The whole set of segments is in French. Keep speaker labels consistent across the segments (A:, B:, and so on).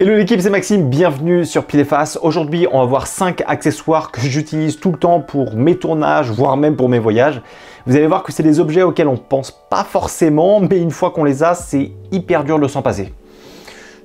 A: Hello l'équipe, c'est Maxime, bienvenue sur Pile et Face. Aujourd'hui, on va voir 5 accessoires que j'utilise tout le temps pour mes tournages, voire même pour mes voyages. Vous allez voir que c'est des objets auxquels on pense pas forcément, mais une fois qu'on les a, c'est hyper dur de s'en passer.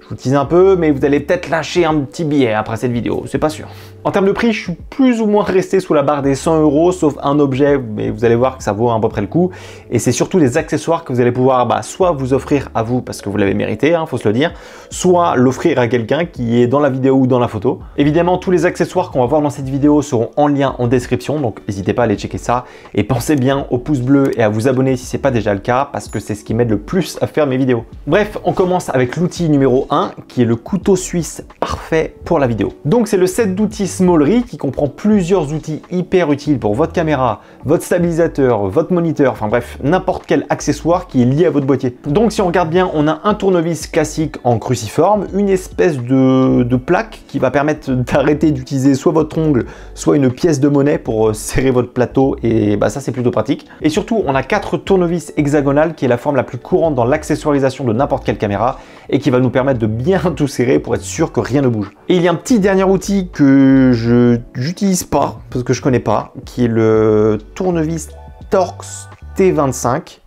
A: Je vous tease un peu, mais vous allez peut-être lâcher un petit billet après cette vidéo, c'est pas sûr. En termes de prix, je suis plus ou moins resté sous la barre des 100 €, sauf un objet, mais vous allez voir que ça vaut à peu près le coup. Et c'est surtout les accessoires que vous allez pouvoir soit vous offrir à vous, parce que vous l'avez mérité, faut se le dire, soit l'offrir à quelqu'un qui est dans la vidéo ou dans la photo. Évidemment, tous les accessoires qu'on va voir dans cette vidéo seront en lien en description, donc n'hésitez pas à aller checker ça. Et pensez bien au pouce bleu et à vous abonner si ce n'est pas déjà le cas, parce que c'est ce qui m'aide le plus à faire mes vidéos. Bref, on commence avec l'outil numéro 1, qui est le couteau suisse parfait pour la vidéo. Donc c'est le set d'outils Smallery qui comprend plusieurs outils hyper utiles pour votre caméra, votre stabilisateur, votre moniteur, enfin bref, n'importe quel accessoire qui est lié à votre boîtier. Donc si on regarde bien, on a un tournevis classique en cruciforme, une espèce de plaque qui va permettre d'arrêter d'utiliser soit votre ongle, soit une pièce de monnaie pour serrer votre plateau, et ça c'est plutôt pratique. Et surtout, on a 4 tournevis hexagonales qui est la forme la plus courante dans l'accessoirisation de n'importe quelle caméra et qui va nous permettre de bien tout serrer pour être sûr que rien ne bouge. Et il y a un petit dernier outil que je n'utilise pas parce que je connais pas, qui est le tournevis Torx T25.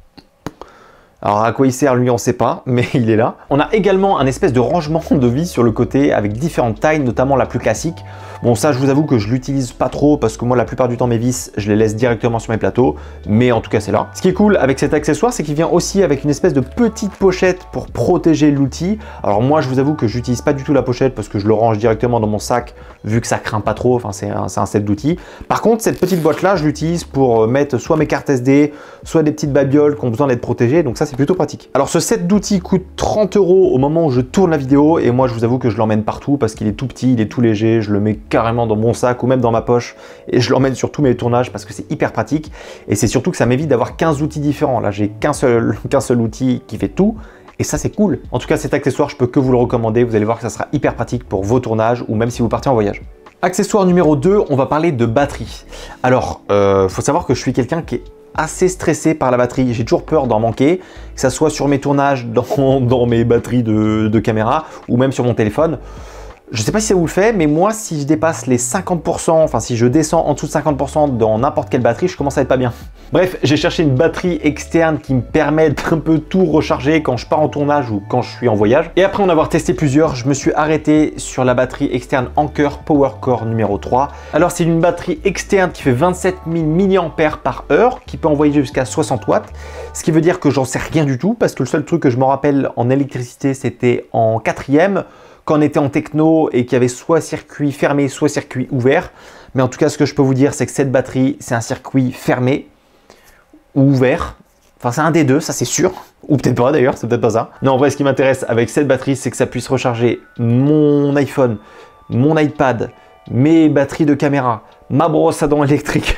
A: Alors à quoi il sert lui on sait pas, mais il est là. On a également un espèce de rangement de vis sur le côté avec différentes tailles, notamment la plus classique. Bon ça je vous avoue que je l'utilise pas trop parce que moi la plupart du temps mes vis je les laisse directement sur mes plateaux, mais en tout cas c'est là. Ce qui est cool avec cet accessoire c'est qu'il vient aussi avec une espèce de petite pochette pour protéger l'outil. Alors moi je vous avoue que j'utilise pas du tout la pochette parce que je le range directement dans mon sac vu que ça craint pas trop, enfin c'est un set d'outils. Par contre cette petite boîte là je l'utilise pour mettre soit mes cartes SD, soit des petites babioles qui ont besoin d'être protégées, donc ça c'est plutôt pratique. Alors ce set d'outils coûte 30 € au moment où je tourne la vidéo et moi je vous avoue que je l'emmène partout parce qu'il est tout petit, il est tout léger, je le mets carrément dans mon sac ou même dans ma poche et je l'emmène sur tous mes tournages parce que c'est hyper pratique et c'est surtout que ça m'évite d'avoir 15 outils différents. Là j'ai qu'un seul outil qui fait tout et ça c'est cool. En tout cas cet accessoire je peux que vous le recommander, vous allez voir que ça sera hyper pratique pour vos tournages ou même si vous partez en voyage. Accessoire numéro 2, on va parler de batterie. Alors faut savoir que je suis quelqu'un qui est assez stressé par la batterie, j'ai toujours peur d'en manquer, que ça soit sur mes tournages, dans mes batteries de caméra ou même sur mon téléphone. Je sais pas si ça vous le fait, mais moi si je dépasse les 50%, enfin si je descends en dessous de 50% dans n'importe quelle batterie, je commence à être pas bien. Bref, j'ai cherché une batterie externe qui me permet d'un peu tout recharger quand je pars en tournage ou quand je suis en voyage. Et après en avoir testé plusieurs, je me suis arrêté sur la batterie externe Anker PowerCore numéro 3. Alors c'est une batterie externe qui fait 27 000 mAh qui peut envoyer jusqu'à 60 watts. Ce qui veut dire que j'en sais rien du tout parce que le seul truc que je me rappelle en électricité c'était en 4e. Quand on était en techno et qu'il y avait soit circuit fermé, soit circuit ouvert. Mais en tout cas, ce que je peux vous dire, c'est que cette batterie, c'est un circuit fermé ou ouvert. Enfin, c'est un des deux, ça c'est sûr. Ou peut-être pas d'ailleurs, c'est peut-être pas ça. Non, en vrai, ce qui m'intéresse avec cette batterie, c'est que ça puisse recharger mon iPhone, mon iPad, mes batteries de caméra, ma brosse à dents électrique.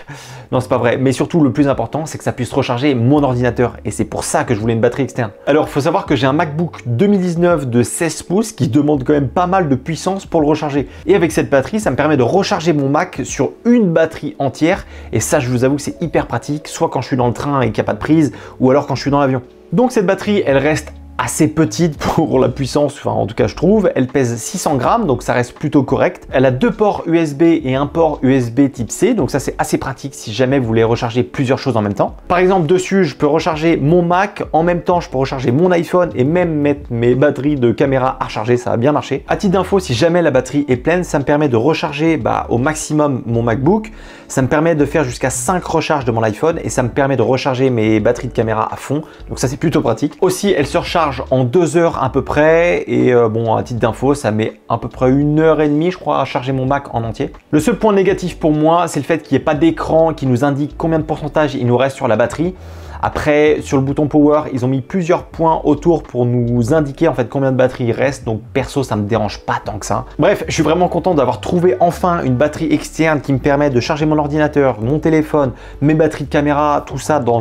A: Non, c'est pas vrai. Mais surtout, le plus important, c'est que ça puisse recharger mon ordinateur. Et c'est pour ça que je voulais une batterie externe. Alors, il faut savoir que j'ai un MacBook 2019 de 16 pouces qui demande quand même pas mal de puissance pour le recharger. Et avec cette batterie, ça me permet de recharger mon Mac sur une batterie entière. Et ça, je vous avoue que c'est hyper pratique, soit quand je suis dans le train et qu'il n'y a pas de prise, ou alors quand je suis dans l'avion. Donc, cette batterie, elle reste assez petite pour la puissance, enfin en tout cas je trouve. Elle pèse 600 grammes, donc ça reste plutôt correct. Elle a 2 ports USB et un port USB type C, donc ça c'est assez pratique si jamais vous voulez recharger plusieurs choses en même temps. Par exemple dessus, je peux recharger mon Mac, en même temps je peux recharger mon iPhone et même mettre mes batteries de caméra à recharger, ça va bien marcher. À titre d'info, si jamais la batterie est pleine, ça me permet de recharger au maximum mon MacBook, ça me permet de faire jusqu'à 5 recharges de mon iPhone et ça me permet de recharger mes batteries de caméra à fond, donc ça c'est plutôt pratique. Aussi, elle se recharge en 2 heures à peu près et bon, à titre d'info, ça met à peu près 1h30 je crois à charger mon Mac en entier. Le seul point négatif pour moi, c'est le fait qu'il n'y ait pas d'écran qui nous indique combien de pourcentage il nous reste sur la batterie. Après, sur le bouton Power, ils ont mis plusieurs points autour pour nous indiquer en fait combien de batterie il reste. Donc perso, ça me dérange pas tant que ça. Bref, je suis vraiment content d'avoir trouvé enfin une batterie externe qui me permet de charger mon ordinateur, mon téléphone, mes batteries de caméra, tout ça dans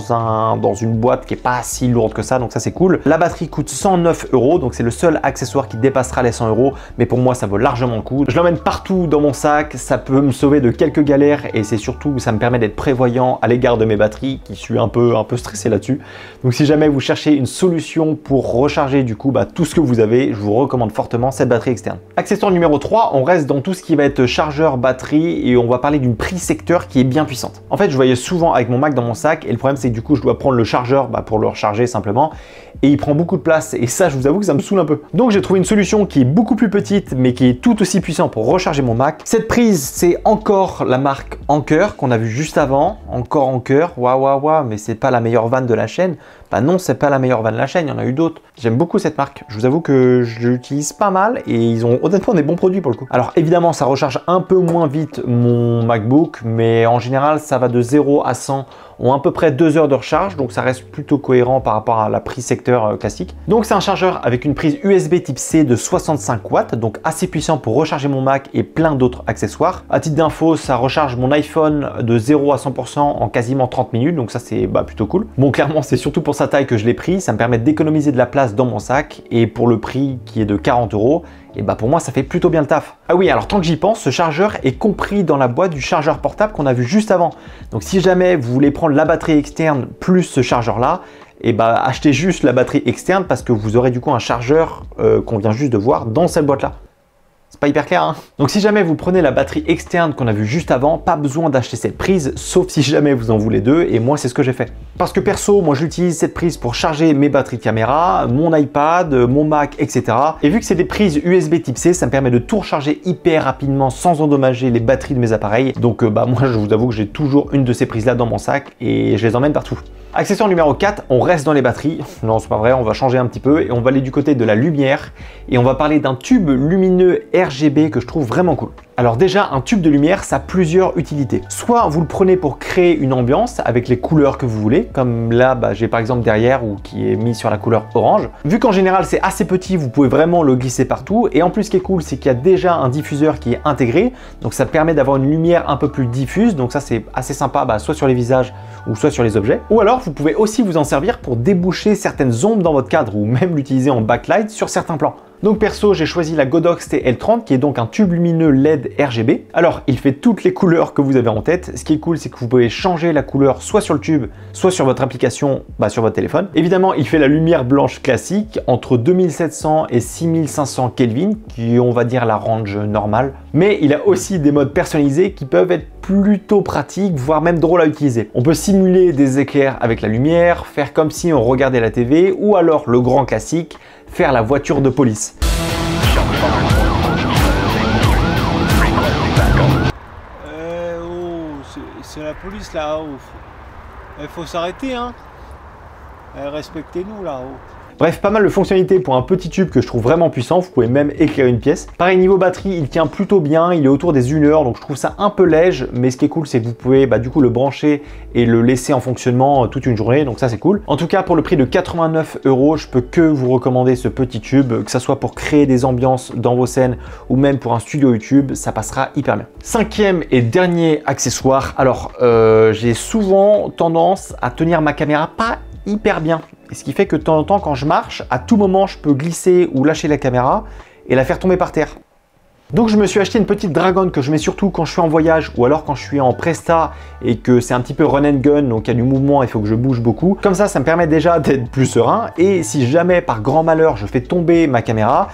A: une boîte qui est pas si lourde que ça. Donc ça, c'est cool. La batterie coûte 109 €. Donc c'est le seul accessoire qui dépassera les 100 €. Mais pour moi, ça vaut largement le coup. Je l'emmène partout dans mon sac. Ça peut me sauver de quelques galères et c'est surtout, ça me permet d'être prévoyant à l'égard de mes batteries qui suis un peu stressé stressé là-dessus. Donc si jamais vous cherchez une solution pour recharger du coup tout ce que vous avez, je vous recommande fortement cette batterie externe. Accessoire numéro 3, on reste dans tout ce qui va être chargeur, batterie et on va parler d'une prise secteur qui est bien puissante. En fait, je voyais souvent avec mon Mac dans mon sac et le problème c'est que du coup je dois prendre le chargeur pour le recharger simplement et il prend beaucoup de place et ça je vous avoue que ça me saoule un peu. Donc j'ai trouvé une solution qui est beaucoup plus petite mais qui est tout aussi puissante pour recharger mon Mac. Cette prise c'est encore la marque Anker qu'on a vu juste avant, encore Anker, waouh, mais c'est pas la meilleure vanne de la chaîne. Bah non, c'est pas la meilleure vanne de la chaîne, il y en a eu d'autres. J'aime beaucoup cette marque, je vous avoue que je l'utilise pas mal et ils ont honnêtement des bons produits pour le coup. Alors évidemment ça recharge un peu moins vite mon MacBook, mais en général ça va de 0 à 100 en à peu près 2 heures de recharge, donc ça reste plutôt cohérent par rapport à la prise secteur classique. Donc c'est un chargeur avec une prise USB type C de 65 watts, donc assez puissant pour recharger mon Mac et plein d'autres accessoires. À titre d'info, ça recharge mon iPhone de 0 à 100% en quasiment 30 minutes, donc ça c'est plutôt cool. Bon, clairement c'est surtout pour sa taille que je l'ai pris, ça me permet d'économiser de la place dans mon sac et pour le prix qui est de 40 €, et pour moi ça fait plutôt bien le taf. Ah oui, alors tant que j'y pense, ce chargeur est compris dans la boîte du chargeur portable qu'on a vu juste avant. Donc si jamais vous voulez prendre la batterie externe plus ce chargeur là, achetez juste la batterie externe parce que vous aurez du coup un chargeur qu'on vient juste de voir dans cette boîte là. C'est pas hyper clair, hein? Donc si jamais vous prenez la batterie externe qu'on a vu juste avant, pas besoin d'acheter cette prise, sauf si jamais vous en voulez deux, et moi c'est ce que j'ai fait. Parce que perso, moi j'utilise cette prise pour charger mes batteries de caméra, mon iPad, mon Mac, etc. Et vu que c'est des prises USB type C, ça me permet de tout recharger hyper rapidement sans endommager les batteries de mes appareils. Donc moi je vous avoue que j'ai toujours une de ces prises là dans mon sac et je les emmène partout. Accessoire numéro 4, on reste dans les batteries. Non, c'est pas vrai, on va changer un petit peu et on va aller du côté de la lumière et on va parler d'un tube lumineux RGB que je trouve vraiment cool. Alors déjà, un tube de lumière, ça a plusieurs utilités. Soit vous le prenez pour créer une ambiance avec les couleurs que vous voulez, comme là, j'ai par exemple derrière ou qui est mis sur la couleur orange. Vu qu'en général, c'est assez petit, vous pouvez vraiment le glisser partout. Et en plus, ce qui est cool, c'est qu'il y a déjà un diffuseur qui est intégré. Donc ça permet d'avoir une lumière un peu plus diffuse. Donc ça, c'est assez sympa, soit sur les visages ou soit sur les objets. Ou alors, vous pouvez aussi vous en servir pour déboucher certaines ombres dans votre cadre ou même l'utiliser en backlight sur certains plans. Donc perso, j'ai choisi la Godox TL30 qui est donc un tube lumineux LED RGB. Alors, il fait toutes les couleurs que vous avez en tête. Ce qui est cool, c'est que vous pouvez changer la couleur soit sur le tube, soit sur votre application, sur votre téléphone. Évidemment, il fait la lumière blanche classique entre 2700 et 6500 Kelvin, qui est, on va dire, la range normale. Mais il a aussi des modes personnalisés qui peuvent être plutôt pratiques, voire même drôles à utiliser. On peut simuler des éclairs avec la lumière, faire comme si on regardait la TV, ou alors le grand classique, faire la voiture de police.
B: C'est la police là-haut. Il faut s'arrêter, hein. Respectez-nous là-haut.
A: Bref, pas mal de fonctionnalités pour un petit tube que je trouve vraiment puissant. Vous pouvez même éclairer une pièce. Pareil, niveau batterie, il tient plutôt bien. Il est autour des 1 heure, donc je trouve ça un peu léger. Mais ce qui est cool, c'est que vous pouvez du coup le brancher et le laisser en fonctionnement toute une journée. Donc ça, c'est cool. En tout cas, pour le prix de 89 €, je peux que vous recommander ce petit tube, que ça soit pour créer des ambiances dans vos scènes ou même pour un studio YouTube, ça passera hyper bien. Cinquième et dernier accessoire. Alors, j'ai souvent tendance à tenir ma caméra pas hyper bien. Et ce qui fait que de temps en temps, quand je marche, à tout moment, je peux glisser ou lâcher la caméra et la faire tomber par terre. Donc je me suis acheté une petite Dragon que je mets surtout quand je suis en voyage ou alors quand je suis en presta et que c'est un petit peu run and gun, donc il y a du mouvement, il faut que je bouge beaucoup. Comme ça me permet déjà d'être plus serein et si jamais par grand malheur je fais tomber ma caméra,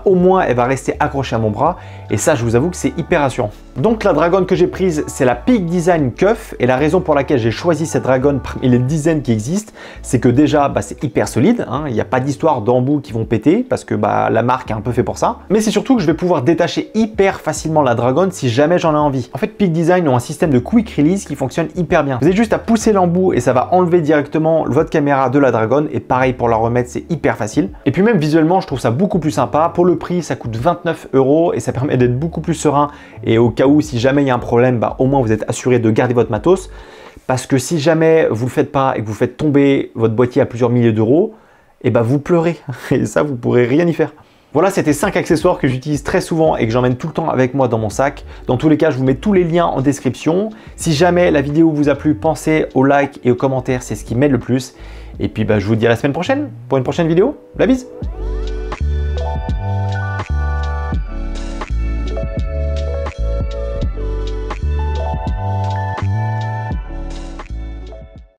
A: au moins elle va rester accrochée à mon bras et ça je vous avoue que c'est hyper rassurant. Donc la Dragon que j'ai prise, c'est la Peak Design Cuff et la raison pour laquelle j'ai choisi cette Dragon parmi les dizaines qui existent, c'est que déjà c'est hyper solide, hein, il n'y a pas d'histoire d'embouts qui vont péter parce que la marque est un peu fait pour ça, mais c'est surtout que je vais pouvoir détacher hyper facilement la Dragon si jamais j'en ai envie. En fait, Peak Design ont un système de quick release qui fonctionne hyper bien. Vous avez juste à pousser l'embout et ça va enlever directement votre caméra de la Dragon et pareil pour la remettre, c'est hyper facile. Et puis même visuellement, je trouve ça beaucoup plus sympa. Pour le prix, ça coûte 29 € et ça permet d'être beaucoup plus serein et au cas où si jamais il y a un problème, au moins vous êtes assuré de garder votre matos parce que si jamais vous le faites pas et que vous faites tomber votre boîtier à plusieurs milliers d'euros, vous pleurez et ça vous pourrez rien y faire. Voilà, c'était 5 accessoires que j'utilise très souvent et que j'emmène tout le temps avec moi dans mon sac. Dans tous les cas, je vous mets tous les liens en description. Si jamais la vidéo vous a plu, pensez au like et aux commentaires, c'est ce qui m'aide le plus. Et puis je vous dis à la semaine prochaine pour une prochaine vidéo. La bise!